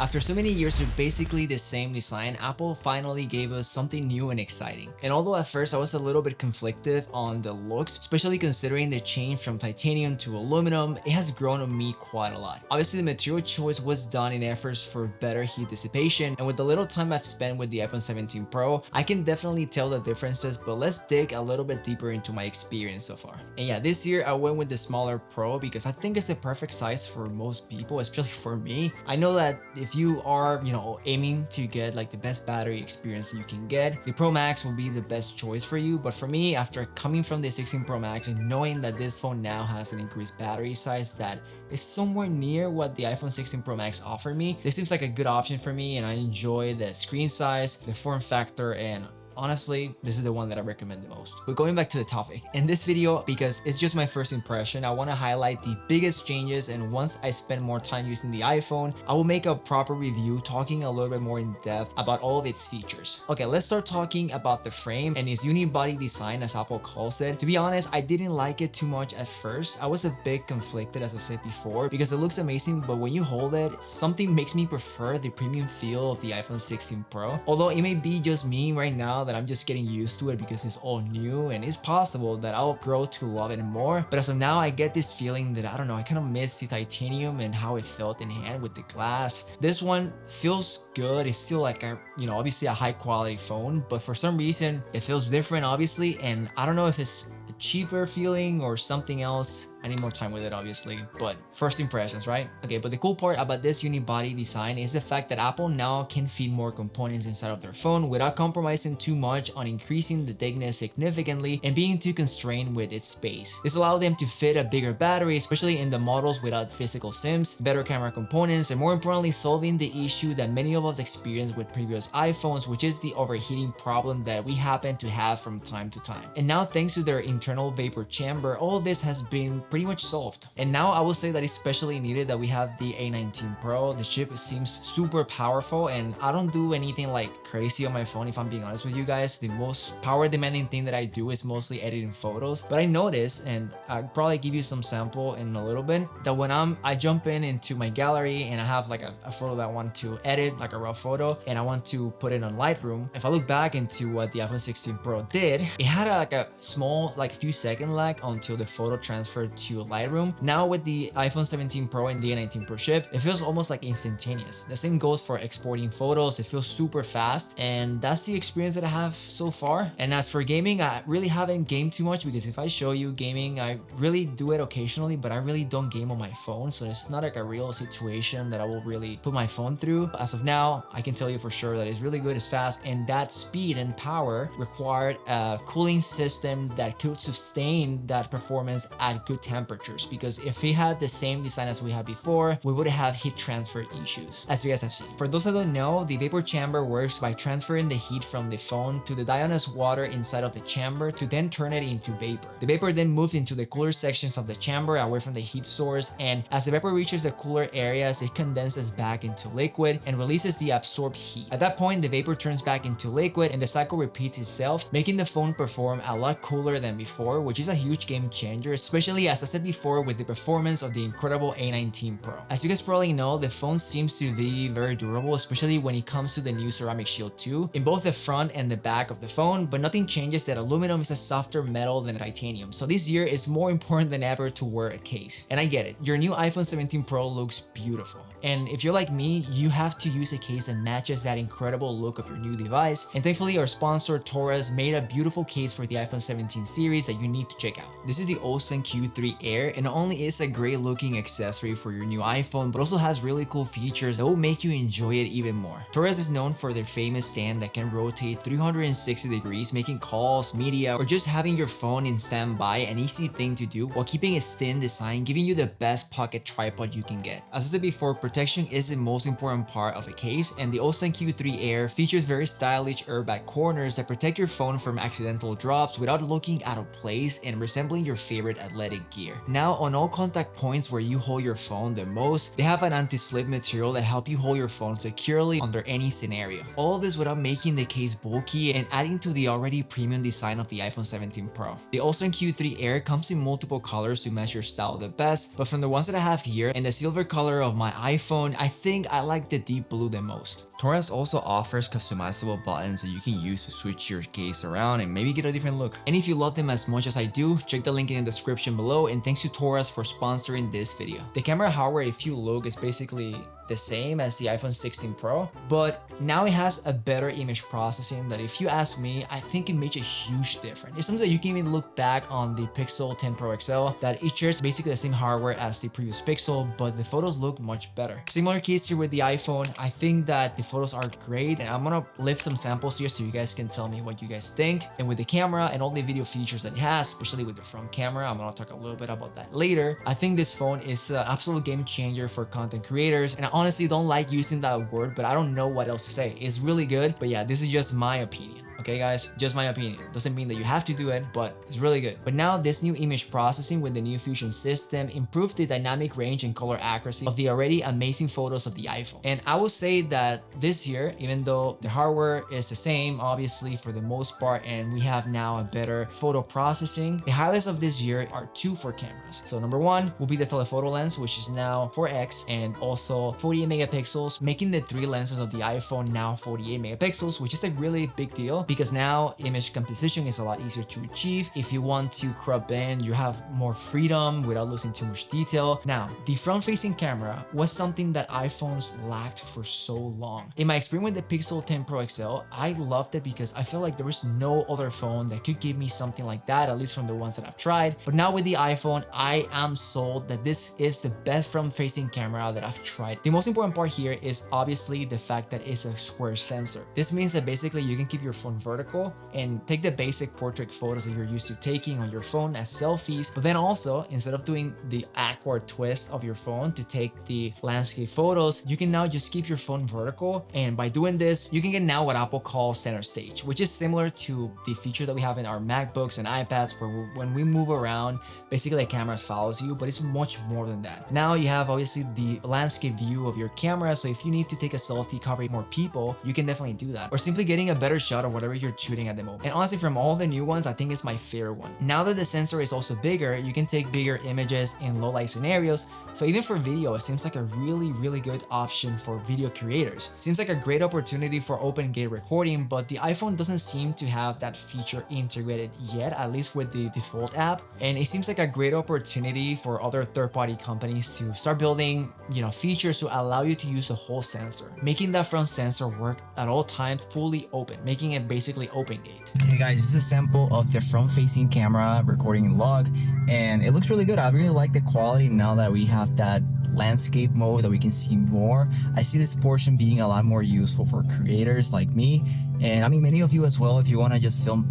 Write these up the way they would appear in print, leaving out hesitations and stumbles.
After so many years with basically the same design, Apple finally gave us something new and exciting. And although at first I was a little bit conflicted on the looks, especially considering the change from titanium to aluminum, it has grown on me quite a lot. Obviously the material choice was done in efforts for better heat dissipation, and with the little time I've spent with the iPhone 17 Pro, I can definitely tell the differences, but let's dig a little bit deeper into my experience so far. And yeah, this year I went with the smaller Pro because I think it's the perfect size for most people, especially for me. I know that if you are, aiming to get like the best battery experience you can get, the Pro Max will be the best choice for you. But for me, after coming from the 16 Pro Max and knowing that this phone now has an increased battery size that is somewhere near what the iPhone 16 Pro Max offered me, this seems like a good option for me, and I enjoy the screen size, the form factor, and honestly, this is the one that I recommend the most. But going back to the topic, in this video, because it's just my first impression, I want to highlight the biggest changes, and once I spend more time using the iPhone, I will make a proper review talking a little bit more in depth about all of its features. Okay, let's start talking about the frame and its unibody design, as Apple calls it. To be honest, I didn't like it too much at first. I was a bit conflicted, as I said before, because it looks amazing, but when you hold it, something makes me prefer the premium feel of the iPhone 16 Pro. Although it may be just me right now that I'm just getting used to it because it's all new, and it's possible that I'll grow to love it more. But as of now, I get this feeling that I don't know, I kind of miss the titanium and how it felt in hand with the glass. This one feels good. It's still like a, obviously a high quality phone, but for some reason it feels different, obviously, and I don't know if it's a cheaper feeling or something else. I need more time with it, obviously, but first impressions, right? Okay, but the cool part about this unibody design is the fact that Apple now can fit more components inside of their phone without compromising too much on increasing the thickness significantly and being too constrained with its space. This allowed them to fit a bigger battery, especially in the models without physical SIMs, better camera components, and more importantly, solving the issue that many of us experience with previous iPhones, which is the overheating problem that we happen to have from time to time. And now, thanks to their internal vapor chamber, all of this has been pretty much solved. And now I will say that it's especially needed that we have the A19 Pro. The chip seems super powerful, and I don't do anything like crazy on my phone, if I'm being honest with you guys. The most power demanding thing that I do is mostly editing photos. But I noticed, and I'll probably give you some sample in a little bit, that when I jump into my gallery and I have like a photo that I want to edit, like a raw photo, and I want to put it on Lightroom, if I look back into what the iPhone 16 Pro did, it had like a small, like few second lag until the photo transferred to Lightroom. Now with the iPhone 17 Pro and the A19 Pro chip, it feels almost like instantaneous. The same goes for exporting photos. It feels super fast, and that's the experience that I have so far. And as for gaming, I really haven't gamed too much, because if I show you gaming, I really do it occasionally, but I really don't game on my phone, so it's not like a real situation that I will really put my phone through. As of now, I can tell you for sure that it's really good, it's fast, and that speed and power required a cooling system that could sustain that performance at good temperatures, because if we had the same design as we had before, we would have heat transfer issues, as you guys have seen. For those that don't know, the vapor chamber works by transferring the heat from the phone to the dionysus water inside of the chamber to then turn it into vapor. The vapor then moves into the cooler sections of the chamber away from the heat source, and as the vapor reaches the cooler areas, it condenses back into liquid and releases the absorbed heat. At that point, the vapor turns back into liquid and the cycle repeats itself, making the phone perform a lot cooler than before, which is a huge game changer, especially as I said before with the performance of the incredible A19 Pro. As you guys probably know, the phone seems to be very durable, especially when it comes to the new ceramic shield 2 in both the front and the back of the phone, but nothing changes that aluminum is a softer metal than titanium. So this year is more important than ever to wear a case. And I get it, your new iPhone 17 Pro looks beautiful. And if you're like me, you have to use a case that matches that incredible look of your new device. And thankfully, our sponsor Torras made a beautiful case for the iPhone 17 series that you need to check out. This is the Ostand Q3 Air, and not only is a great looking accessory for your new iPhone, but also has really cool features that will make you enjoy it even more. Torras is known for their famous stand that can rotate 360 degrees, making calls, media, or just having your phone in standby an easy thing to do while keeping its thin design, giving you the best pocket tripod you can get. As I said before, protection is the most important part of a case, and the Ostand Q3 Air features very stylish airbag corners that protect your phone from accidental drops without looking out of place and resembling your favorite athletic gear. Now on all contact points where you hold your phone the most, they have an anti-slip material that help you hold your phone securely under any scenario. All of this without making the case bulky and adding to the already premium design of the iPhone 17 Pro. The Ostand Q3 Air comes in multiple colors to match your style the best, but from the ones that I have here and the silver color of my iPhone, I think I like the deep blue the most. Torras also offers customizable buttons that you can use to switch your case around and maybe get a different look. And if you love them as much as I do, check the link in the description below, and thanks to Torras for sponsoring this video. The camera hardware, if you look, is basically the same as the iPhone 16 Pro, but now it has a better image processing that, if you ask me, I think it makes a huge difference. It's something that you can even look back on the Pixel 10 Pro XL, that it shares basically the same hardware as the previous Pixel, but the photos look much better. Similar case here with the iPhone. I think that the photos are great, and I'm gonna lift some samples here so you guys can tell me what you guys think. And with the camera and all the video features that it has, especially with the front camera, I'm gonna talk a little bit about that later. I think this phone is an absolute game changer for content creators, and I honestly don't like using that word, but I don't know what else to say. It's really good, but yeah, this is just my opinion. Okay guys, just my opinion. Doesn't mean that you have to do it, but it's really good. But now this new image processing with the new Fusion system improved the dynamic range and color accuracy of the already amazing photos of the iPhone. And I will say that this year, even though the hardware is the same, obviously for the most part, and we have now a better photo processing, the highlights of this year are two for cameras. So number one will be the telephoto lens, which is now 4x and also 48 megapixels, making the three lenses of the iPhone now 48 megapixels, which is a really big deal, because now image composition is a lot easier to achieve. If you want to crop in, you have more freedom without losing too much detail. Now, the front-facing camera was something that iPhones lacked for so long. In my experience with the Pixel 10 Pro XL, I loved it because I feel like there was no other phone that could give me something like that, at least from the ones that I've tried. But now with the iPhone, I am sold that this is the best front-facing camera that I've tried. The most important part here is obviously the fact that it's a square sensor. This means that basically you can keep your phone vertical and take the basic portrait photos that you're used to taking on your phone as selfies, but then also, instead of doing the awkward twist of your phone to take the landscape photos, you can now just keep your phone vertical, and by doing this, you can get now what Apple calls center stage, which is similar to the feature that we have in our MacBooks and iPads, where when we move around, basically the camera follows you, but it's much more than that. Now you have obviously the landscape view of your camera, so if you need to take a selfie covering more people, you can definitely do that, or simply getting a better shot of whatever you're shooting at the moment. And honestly, from all the new ones, I think it's my favorite one. Now that the sensor is also bigger, you can take bigger images in low light scenarios. So even for video, it seems like a really good option for video creators. Seems like a great opportunity for open gate recording, but the iPhone doesn't seem to have that feature integrated yet, at least with the default app. And it seems like a great opportunity for other third-party companies to start building, features to allow you to use a whole sensor, making that front sensor work at all times fully open, making it basically open gate. Hey guys, this is a sample of the front-facing camera recording in log, and it looks really good. I really like the quality now that we have that landscape mode that we can see more. I see this portion being a lot more useful for creators like me, and I mean many of you as well, if you want to just film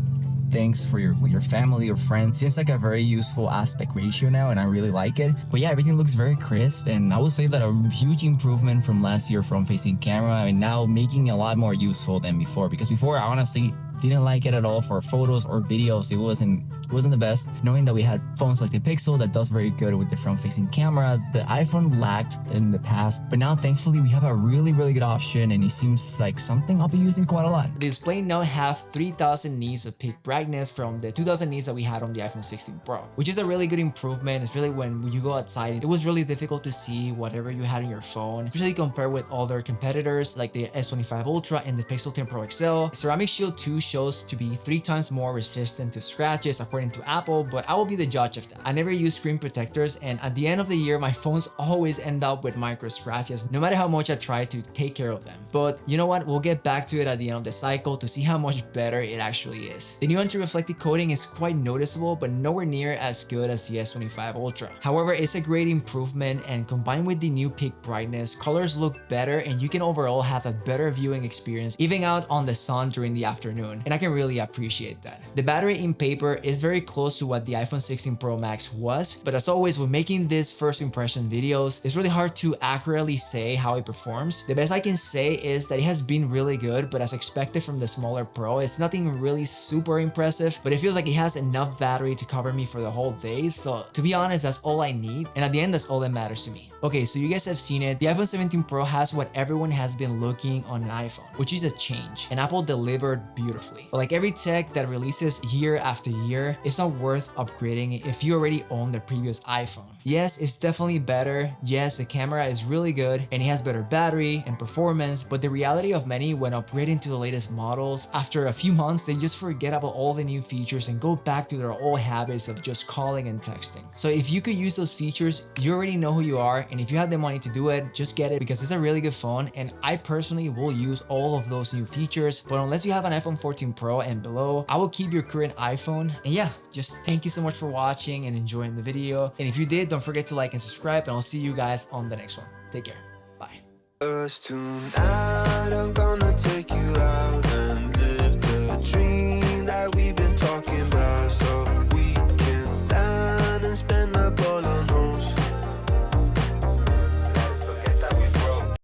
things for with your family or friends. Seems like a very useful aspect ratio now, and I really like it. But yeah, everything looks very crisp, and I would say that a huge improvement from last year front-facing camera, and now making it a lot more useful than before, because before I honestly didn't like it at all for photos or videos. It wasn't the best. Knowing that we had phones like the Pixel that does very good with the front-facing camera, the iPhone lacked in the past, but now thankfully we have a really good option, and it seems like something I'll be using quite a lot. The display now have 3000 nits of peak brightness from the 2000 nits that we had on the iPhone 16 Pro, which is a really good improvement. It's really when you go outside, it was really difficult to see whatever you had on your phone, especially compared with other competitors like the S25 Ultra and the Pixel 10 Pro XL. Ceramic Shield 2 shows to be 3 times more resistant to scratches according to Apple, but I will be the judge of that. I never use screen protectors, and at the end of the year, my phones always end up with micro scratches, no matter how much I try to take care of them. But you know what? We'll get back to it at the end of the cycle to see how much better it actually is. The new anti-reflective coating is quite noticeable, but nowhere near as good as the S25 Ultra. However, it's a great improvement, and combined with the new peak brightness, colors look better, and you can overall have a better viewing experience even out on the sun during the afternoon. afternoon, and I can really appreciate that. The battery in paper is very close to what the iPhone 16 Pro Max was, but as always when making these first impression videos, it's really hard to accurately say how it performs. The best I can say is that it has been really good, but as expected from the smaller Pro, it's nothing really super impressive, but it feels like it has enough battery to cover me for the whole day, so to be honest, that's all I need, and at the end, that's all that matters to me. Okay, so you guys have seen it. The iPhone 17 Pro has what everyone has been looking on an iPhone, which is a change, and Apple delivered beautifully. But like every tech that releases year after year, it's not worth upgrading if you already own the previous iPhone. Yes, it's definitely better. Yes, the camera is really good and it has better battery and performance, but the reality of many when upgrading to the latest models, after a few months, they just forget about all the new features and go back to their old habits of just calling and texting. So if you could use those features, you already know who you are, and if you have the money to do it, just get it because it's a really good phone, and I personally will use all of those new features. But unless you have an iPhone 14 Pro and below, I will keep your current iPhone. And yeah, just thank you so much for watching and enjoying the video. And if you did, don't forget to like and subscribe, and I'll see you guys on the next one. Take care. Bye. Tonight I'm gonna take you out.